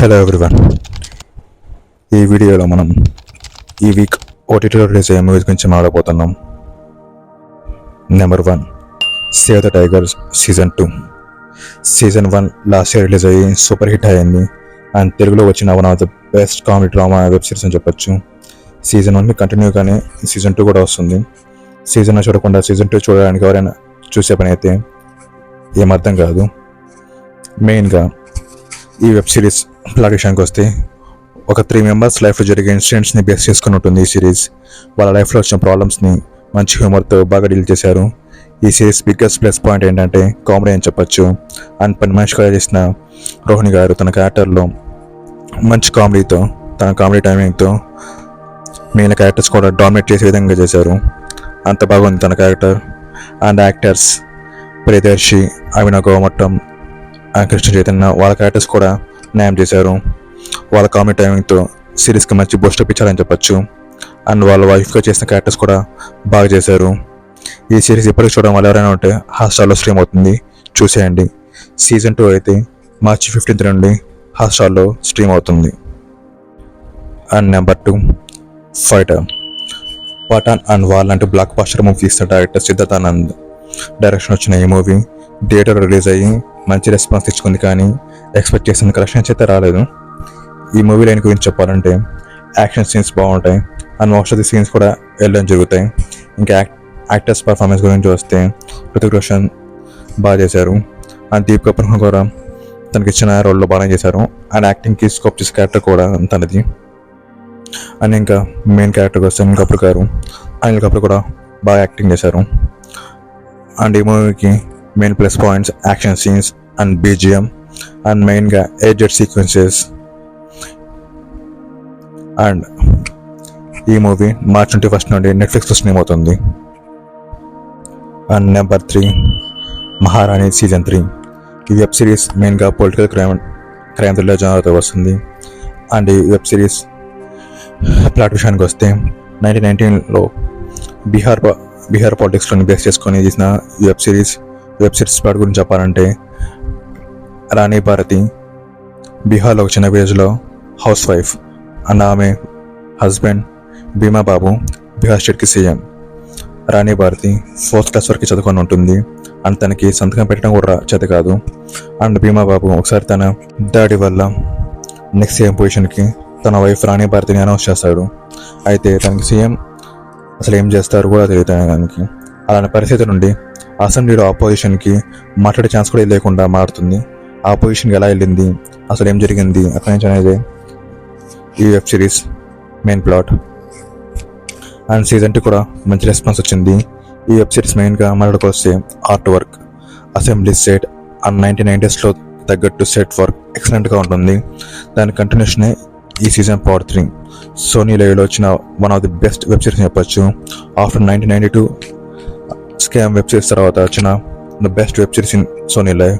Hello everyone. ఈ వీడియోలో మనం ఈ వీక్ ఓటీటీలో రిలీజ్ అయ్యే మూవీస్ గురించి మాట్లాడబోతున్నాం. Number 1, save the tigers season 2. Season 1 last year release అయ్యి సూపర్ హిట్ అయ్యింది అండ్ తెలుగులో వచ్చిన one of the best comedy drama web series అని చెప్పొచ్చు. సీజన్ 1 కంటిన్యూగానే సీజన్ 2 కూడా వస్తుంది. సీజన్ 1 చూడకుండా సీజన్ 2 చూడడానికి ఎవరైనా చూసే పని అయితే ఏమర్థం కాదు. మెయిన్గా ఈ వెబ్ సిరీస్ ప్లాట్ విషయానికి వస్తే ఒక 3 మెంబర్స్ లైఫ్లో జరిగే ఇన్సిడెంట్స్ని బేస్ చేసుకుని ఉంటుంది ఈ సిరీస్. వాళ్ళ లైఫ్లో వచ్చిన ప్రాబ్లమ్స్ని మంచి హ్యూమర్తో బాగా డీల్ చేశారు. ఈ సిరీస్ బిగ్గెస్ట్ ప్లస్ పాయింట్ ఏంటంటే కామెడీ అని చెప్పొచ్చు. అండ్ పని మనిషిగా చేసిన రోహిణి గారు తన క్యారెక్టర్లో మంచి కామెడీతో, తన కామెడీ టైమింగ్తో మిగిలిన క్యారెక్టర్స్ కూడా డామినేట్ చేసే విధంగా చేశారు. అంత బాగుంది తన character. And actors Priyadarshi, Avinash Gomatam, Krishna Chaitanya వాళ్ళ క్యారెక్టర్స్ కూడా న్యాయం చేశారు. వాళ్ళ కామెడీ టైమింగ్తో సిరీస్కి మంచి బూస్టప్ ఇచ్చారని చెప్పొచ్చు. అండ్ వాళ్ళ వైఫ్గా చేసిన క్యారెక్టర్స్ కూడా బాగా చేశారు. ఈ సిరీస్ ఇప్పటికి చూడడం వల్ల ఎవరైనా ఉంటే హాట్స్టార్లో స్ట్రీమ్ అవుతుంది, చూసేయండి. సీజన్ 2 అయితే మార్చి 15 నుండి హాట్స్టార్లో స్ట్రీమ్ అవుతుంది. And number 2, Fighter. Pathaan and War లాంటి బ్లాక్ బాస్టర్ మూవీ తీసిన డైరెక్టర్ సిద్ధార్థ్ ఆనంద్ డైరెక్షన్ వచ్చిన ఈ మూవీ థియేటర్ రిలీజ్ అయ్యి మంచి రెస్పాన్స్ తెచ్చుకుంది, కానీ ఎక్స్పెక్ట్ చేసిన కలెక్షన్స్ అయితే రాలేదు. ఈ మూవీ లైన్ గురించి చెప్పాలంటే యాక్షన్ సీన్స్ బాగుంటాయి and most of the scenes కూడా వెళ్ళడం జరుగుతాయి. ఇంకా యాక్టర్స్ పర్ఫార్మెన్స్ గురించి వస్తే హృతిక్ రోషన్ బాగా చేశారు అండ్ దీప్ కపూర్ కూడా తనకి ఇచ్చిన రోల్లో బాగా చేశారు. అండ్ యాక్టింగ్కి స్కోప్ చేసే క్యారెక్టర్ కూడా తనది. అండ్ ఇంకా మెయిన్ క్యారెక్టర్కి వస్తే అనిల్ కపూర్ కూడా బాగా యాక్టింగ్ చేశారు. అండ్ ఈ మూవీకి main plus points action scenes and BGM and మెయిన్గా ఎడిట్ సీక్వెన్సెస్. అండ్ ఈ మూవీ మార్చ్ 21 నుండి నెట్ఫ్లిక్స్లో స్ట్రీమ్ అవుతుంది. అండ్ నెంబర్ 3, మహారాణి సీజన్ 3. ఈ వెబ్ సిరీస్ మెయిన్గా పొలిటికల్ క్రైమ్ థ్రిల్లర్ జానర్తో వస్తుంది. అండ్ ఈ వెబ్ సిరీస్ ప్లాట్ విషయానికి వస్తే 1919లో బీహార్ పాలిటిక్స్లోని బేస్ చేసుకొని తీసిన ఈ వెబ్ సిరీస్ ప్లాట్ గురించి చెప్పాలంటే రాణి భారతి బీహార్లో ఒక చిన్న విలేజ్లో హౌస్ వైఫ్ అండ్ ఆమె హస్బెండ్ భీమా బాబు బీహార్ స్టేట్కి సీఎం. రాణి భారతి 4th క్లాస్ వరకు చదువుకొని ఉంటుంది అండ్ తనకి సంతకం పెట్టడం కూడా చేత కాదు. అండ్ భీమా బాబు ఒకసారి తన డాడీ వల్ల నెక్స్ట్ సీఎం పొజిషన్కి తన వైఫ్ రాణి భారతిని అనౌన్స్ చేస్తాడు. అయితే తనకి సీఎం అసలు ఏం చేస్తారు కూడా తెలియదు దానికి. అలాంటి పరిస్థితి నుండి అసెంబ్లీలో ఆపోజిషన్కి మాట్లాడే ఛాన్స్ కూడా లేకుండా మారుతుంది. ఆపోజిషన్కి ఎలా వెళ్ళింది, అసలు ఏం జరిగింది అక్కడి నుంచి అనేది ఈ web series main plot. And season 2 కూడా మంచి రెస్పాన్స్ వచ్చింది. ఈ వెబ్ సిరీస్ మెయిన్గా మాట్లాడుకొస్తే art work, assembly set and 1990స్లో తగ్గట్టు సెట్ వర్క్ ఎక్సలెంట్గా ఉంటుంది. దాని కంటిన్యూషనే ఈ సీజన్ పార్ట్ 3. సోనీ లైవ్లో వచ్చిన one of the best web series చెప్పొచ్చు. ఆఫ్టర్ 1992 స్కామ్ వెబ్ సిరీస్ తర్వాత వచ్చిన the best web series in Sony Live.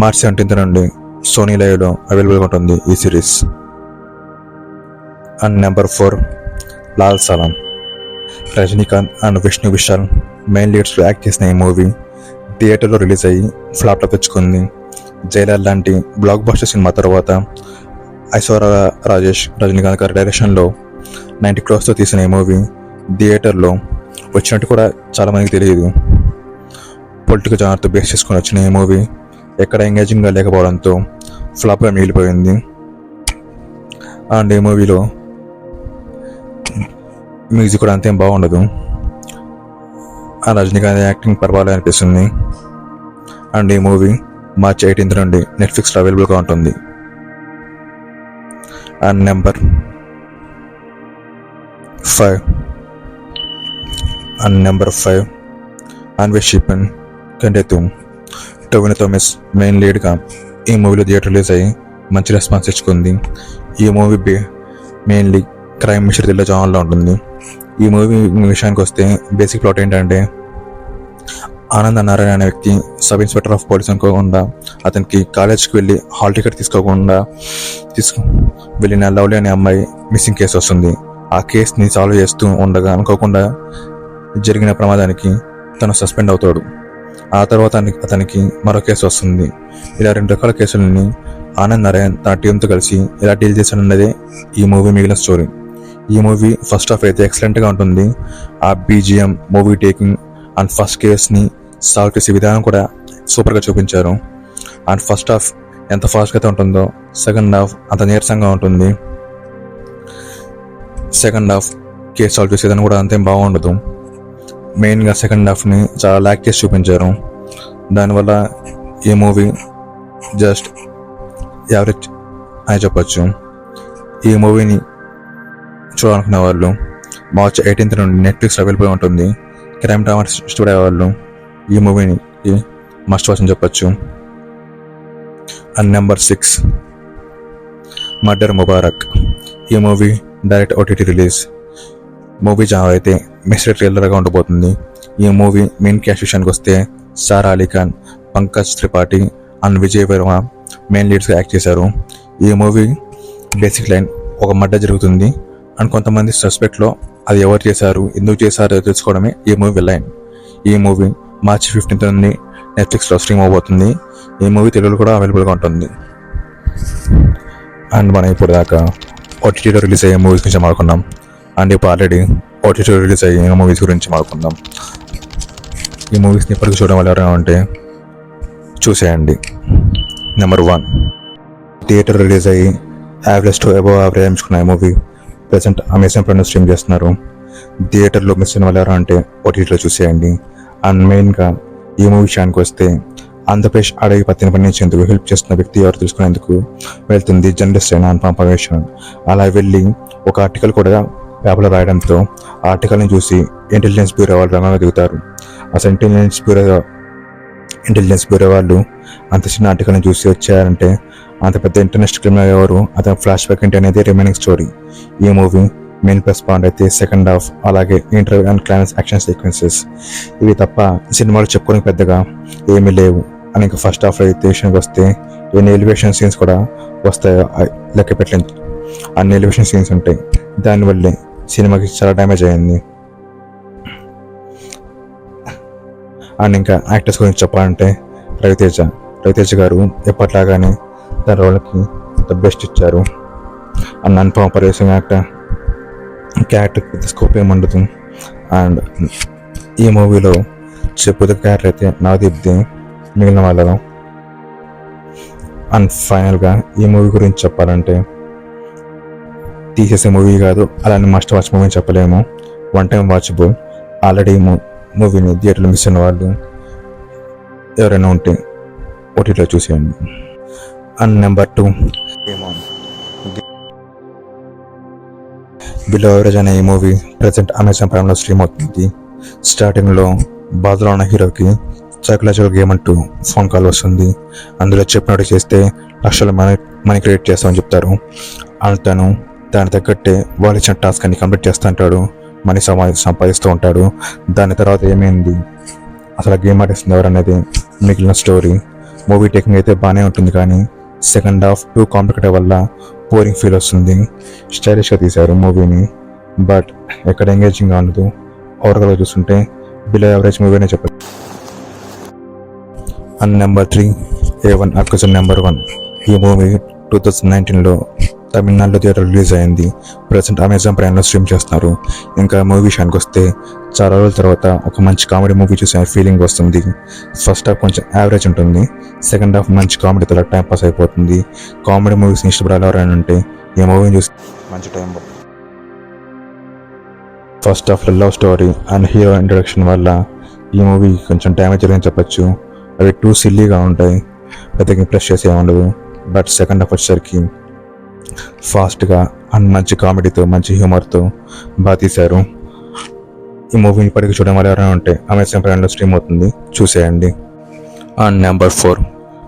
March 17 నుండి సోనీ లైవ్లో అవైలబుల్గా ఉంటుంది ఈ సిరీస్. And number 4, Lal Salaam. Rajinikanth and Vishnu Vishal main లీడ్స్లో యాక్ట్ చేసిన ఈ మూవీ థియేటర్లో రిలీజ్ అయ్యి ఫ్లాప్లో తెచ్చుకుంది. జైలర్ లాంటి బ్లాక్ బస్టర్ సినిమా తర్వాత ఐశ్వర్య రాజేష్, రజనీకాంత్ గారి డైరెక్షన్లో 90 crores తీసిన ఈ మూవీ థియేటర్లో వచ్చినట్టు కూడా చాలామందికి తెలియదు. పొలిటికల్ జానర్తో బేస్ చేసుకొని వచ్చిన ఈ మూవీ ఎక్కడ ఎంగేజింగ్గా లేకపోవడంతో ఫ్లాప్గా మిగిలిపోయింది. అండ్ ఈ మూవీలో మ్యూజిక్ కూడా అంతేం బాగుండదు. ఆ రజనీకాంత్ యాక్టింగ్ పర్వాలేదు అనిపిస్తుంది. అండ్ ఈ మూవీ మార్చ్ 18 నుండి నెట్ఫ్లిక్స్లో అవైలబుల్గా ఉంటుంది. And number 5, Anweshippin Kandethum. Tovino Thomas main లీడ్గా ఈ మూవీలో థియేటర్ రిలీజ్ అయ్యి మంచి రెస్పాన్స్ తెచ్చుకుంది. ఈ movie mainly crime mystery thriller జానర్లో ఉంటుంది. ఈ మూవీ విషయానికి వస్తే బేసిక్ ప్లాట్ ఏంటంటే ఆనంద్ నారాయణ అనే వ్యక్తి సబ్ ఇన్స్పెక్టర్ ఆఫ్ పోలీస్ అనుకోకుండా అతనికి కాలేజ్కి వెళ్ళి హాల్ టికెట్ తీసుకోకుండా వెళ్ళిన లవ్లీ అనే అమ్మాయి మిస్సింగ్ కేసు వస్తుంది. ఆ కేసుని సాల్వ్ చేస్తూ ఉండగా అనుకోకుండా జరిగిన ప్రమాదానికి తను సస్పెండ్ అవుతాడు. ఆ తర్వాత అతనికి మరో కేసు వస్తుంది. ఇలా 2 రకాల కేసులని ఆనంద్ నారాయణ్ తన టీంతో కలిసి ఎలా డీల్ చేశాడన్నదే ఈ మూవీ మిగిలిన స్టోరీ. ఈ మూవీ ఫస్ట్ హాఫ్ అయితే ఎక్సలెంట్గా ఉంటుంది. ఆ BGM, movie taking and first కేస్ని సాల్వ్ చేసే విధానం కూడా సూపర్గా చూపించారు. అండ్ ఫస్ట్ హాఫ్ ఎంత ఫాస్ట్గా అయితే ఉంటుందో సెకండ్ హాఫ్ అంత నీరసంగా ఉంటుంది. సెకండ్ హాఫ్ కేస్ సాల్వ్ చేసేదని కూడా అంతేం బాగుండదు. మెయిన్గా సెకండ్ హాఫ్ని చాలా ల్యాక్ చేసి చూపించారు. దానివల్ల ఈ మూవీ జస్ట్ యావరేజ్ అని చెప్పచ్చు. ఈ మూవీని చూడాలనుకునే వాళ్ళు మార్చ్ 18th నుండి నెట్ఫ్లిక్స్ అవైలబుల్ ఉంటుంది. క్రైమ్ డ్రామా ఇష్టపడే వాళ్ళు ఈ మూవీని మస్ట్ వాచ్ అని చెప్పచ్చు. And number 6 murder Mubarak. ఈ movie direct OTT release. Movie genre అయితే మిస్టరీ థ్రిల్లర్గా ఉండబోతుంది. ఈ మూవీ మెయిన్ క్యాస్ట్ విషయానికి వస్తే సారా అలీ ఖాన్, పంకజ్ త్రిపాఠి అండ్ విజయ్ వర్మ మెయిన్ లీడ్స్గా యాక్ట్ చేశారు. ఈ మూవీ బేసిక్ లైన్ ఒక మర్డర్ జరుగుతుంది అండ్ కొంతమంది సస్పెక్ట్లో అది ఎవరు చేశారు, ఎందుకు చేశారో తెలుసుకోవడమే ఈ మూవీ లైన్. ఈ మూవీ మార్చి 15th నుండి నెట్ఫ్లిక్స్లో స్ట్రీమ్ అవబోతుంది. ఈ మూవీ తెలుగులో కూడా అవైలబుల్గా ఉంటుంది. అండ్ మనం ఇప్పుడు దాకా ఓటీటీలో రిలీజ్ అయ్యే మూవీస్ గురించి మాట్లాడుకున్నాం. అండ్ ఇప్పుడు ఆల్రెడీ ఓటీటీలో రిలీజ్ అయ్యే మూవీస్ గురించి మాట్లాడుకుందాం. ఈ మూవీస్ని ఇప్పటికీ చూడడం వల్ల ఎవరైనా ఉంటే చూసేయండి. నెంబర్ 1 థియేటర్ రిలీజ్ అయ్యి యావరేజ్ టు అబవ్ యావరేజ్ ఎంచుకున్న ఈ మూవీ ప్రజెంట్ అమెజాన్ ప్రైమ్లో స్ట్రీమ్ చేస్తున్నారు. థియేటర్లో మిస్ అయిన వాళ్ళు ఎవరైనా అంటే ఓటీటీలో చూసేయండి. అండ్ మెయిన్గా ఈ మూవీ విషయానికి వస్తే ఆంధ్రప్రదేశ్ అడవి పత్తిని పండించేందుకు హెల్ప్ చేస్తున్న వ్యక్తి ఎవరు తెలుసుకునేందుకు వెళ్తుంది జర్నలిస్ట్ అయిన అనుపమ పరమేశ్వరన్. అలా వెళ్ళి ఒక ఆర్టికల్ కూడా పేపర్లో రాయడంతో ఆ ఆర్టికల్ని చూసి ఇంటెలిజెన్స్ బ్యూరో వాళ్ళు రంగంలో దిగుతారు. అసలు ఇంటెలిజెన్స్ బ్యూరో వాళ్ళు అంత చిన్న ఆర్టికల్ని చూసి వచ్చారంటే అంత పెద్ద ఇంటర్నేషనల్ క్రిమినల్ ఎవరు, అతని ఫ్లాష్ బ్యాక్ ఏంటి అనేది రిమైనింగ్ స్టోరీ. ఈ మూవీ మెయిన్ ప్లస్ పాయింట్ అయితే సెకండ్ హాఫ్, అలాగే interview and climax action sequences. ఇవి తప్ప సినిమాలు చెప్పుకోవడానికి పెద్దగా ఏమీ లేవు. అని ఇంకా ఫస్ట్ హాఫ్ అయితే విషయానికి వస్తే ఎన్ని ఎలివేషన్ సీన్స్ కూడా వస్తాయో లెక్క పెట్టలేదు. అన్ని ఎలివేషన్ సీన్స్ ఉంటాయి. దానివల్లే సినిమాకి చాలా డ్యామేజ్ అయింది. అండ్ ఇంకా యాక్టర్స్ గురించి చెప్పాలంటే రవితేజ గారు ఎప్పట్లాగానే తన రోల్కి ద బెస్ట్ ఇచ్చారు. అండ్ అనుపమ పరమేశ్వరన్ క్యారెక్టర్ పెద్ద స్కోప్ ఏముండదు. అండ్ ఈ మూవీలో చెప్పుద క్యారెక్టర్ అయితే నవదీప్ది మిగిలిన వాళ్ళలో. అండ్ ఫైనల్గా ఈ మూవీ గురించి చెప్పాలంటే తీసేసే మూవీ కాదు, అలానే మస్ట్ వాచ్ మూవీ చెప్పలేము. One time watchable. ఆల్రెడీ మూవీని థియేటర్లో మిస్ అయిన వాళ్ళు ఎవరైనా ఉంటే ఓటీటీలో చూసేయండి. అండ్ నెంబర్ 2 బిలో ఎవరేజ్ అనే ఈ మూవీ ప్రజెంట్ అమెజాన్ ప్రైమ్లో స్ట్రీమ్ అవుతుంది. స్టార్టింగ్లో బాధలో ఉన్న హీరోకి సైకలాజికల్ గేమ్ అంటూ ఫోన్ కాల్ వస్తుంది. అందులో చెప్పినట్టు చేస్తే లక్షల మనీ క్రియేట్ చేస్తామని చెప్తారు. తను దాని తగ్గట్టే వాళ్ళు ఇచ్చిన టాస్క్ అన్ని కంప్లీట్ చేస్తూ ఉంటాడు, మనీ సంపాదిస్తూ ఉంటాడు. దాని తర్వాత ఏమైంది, అసలు గేమ్ ఆడేస్తుంది ఎవరు అనేది మిగిలిన స్టోరీ. మూవీ టేకింగ్ అయితే బాగానే ఉంటుంది, కానీ సెకండ్ హాఫ్ టూ కాంప్లికేటెడ్ వల్ల బోరింగ్ ఫీల్ వస్తుంది. స్టైలిష్గా తీశారు మూవీని, బట్ ఎక్కడ ఎంగేజింగ్గా ఉండదు. ఓవర్గా చూస్తుంటే బిలో యావరేజ్ మూవీ అనే చెప్పచ్చు. And number 3 A1 అక్యూజన్ number 1. ఈ మూవీ 2019లో తమిళనాడులో థియేటర్ రిలీజ్ అయింది. ప్రజెంట్ అమెజాన్ ప్రైమ్లో స్ట్రీమ్ చేస్తున్నారు. ఇంకా మూవీ విషయానికి వస్తే చాలా రోజుల తర్వాత ఒక మంచి కామెడీ మూవీ చూసే ఫీలింగ్ వస్తుంది. ఫస్ట్ హాఫ్ కొంచెం యావరేజ్ ఉంటుంది, సెకండ్ హాఫ్ మంచి కామెడీతో టైం పాస్ అయిపోతుంది. కామెడీ మూవీస్ ఇష్టపడాలి ఎవరైనా ఉంటే ఈ మూవీని చూసి మంచి time. First half love story and hero introduction వల్ల ఈ మూవీ కొంచెం డ్యామేజ్ జరిగిందని చెప్పచ్చు. అవి టూ సిల్లీగా ఉంటాయి, పెద్దగా ఇంప్రెస్ చేసే ఉండదు. బట్ సెకండ్ హాఫ్ వచ్చేసరికి ఫాస్ట్గా అండ్ మంచి కామెడీతో మంచి హ్యూమర్తో బాగా తీశారు. ఈ మూవీని ఇప్పటికీ చూడడం వల్ల ఎవరైనా ఉంటే అమెజాన్ ప్రైమ్లో స్ట్రీమ్ అవుతుంది, చూసేయండి. And number 4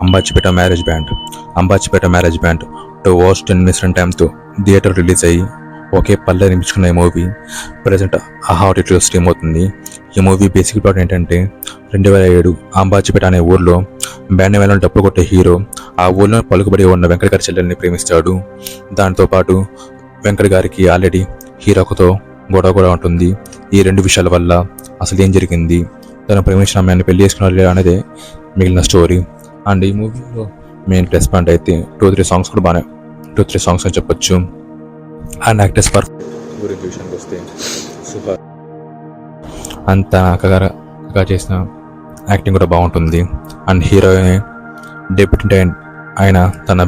Ambajipeta marriage band 2 hours 10 minutes run టైమ్తో థియేటర్ రిలీజ్ అయ్యి ఒకే పల్లె నిర్మించుకున్న ఈ మూవీ ప్రజెంట్ ఆహా ఓటీటీలో స్ట్రీమ్ అవుతుంది. ఈ మూవీ బేసిక్ ప్లాట్ ఏంటంటే 2007 అంబాజీపేట అనే ఊర్లో బ్యాండ్ వేలను డబ్బులు కొట్టే హీరో ఆ ఊర్లో పలుకుబడి ఉన్న వెంకట గారి చెల్లెల్ని ప్రేమిస్తాడు. దాంతోపాటు వెంకట గారికి ఆల్రెడీ హీరోతో గొడవ కూడా ఉంటుంది. ఈ రెండు విషయాల వల్ల అసలు ఏం జరిగింది, తను ప్రేమించిన అమ్మాయిని పెళ్లి చేసుకున్నారు అనేదే మిగిలిన స్టోరీ. అండ్ ఈ మూవీలో మెయిన్ ప్లస్ పాయింట్ అయితే 2-3 సాంగ్స్ కూడా బాగానే 2-3 సాంగ్స్ అని చెప్పొచ్చు. అండ్ యాక్టర్స్ గురించి విషయానికి వస్తే సుహాస్ అంత అక్కగా చేసిన యాక్టింగ్ కూడా బాగుంటుంది. అండ్ హీరోయిన్ డెబ్యూటెంట్ ఆయన తన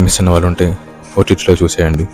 మిస్ అయిన వాళ్ళు ఉంటే ఓటీటీలో చూసేయండి.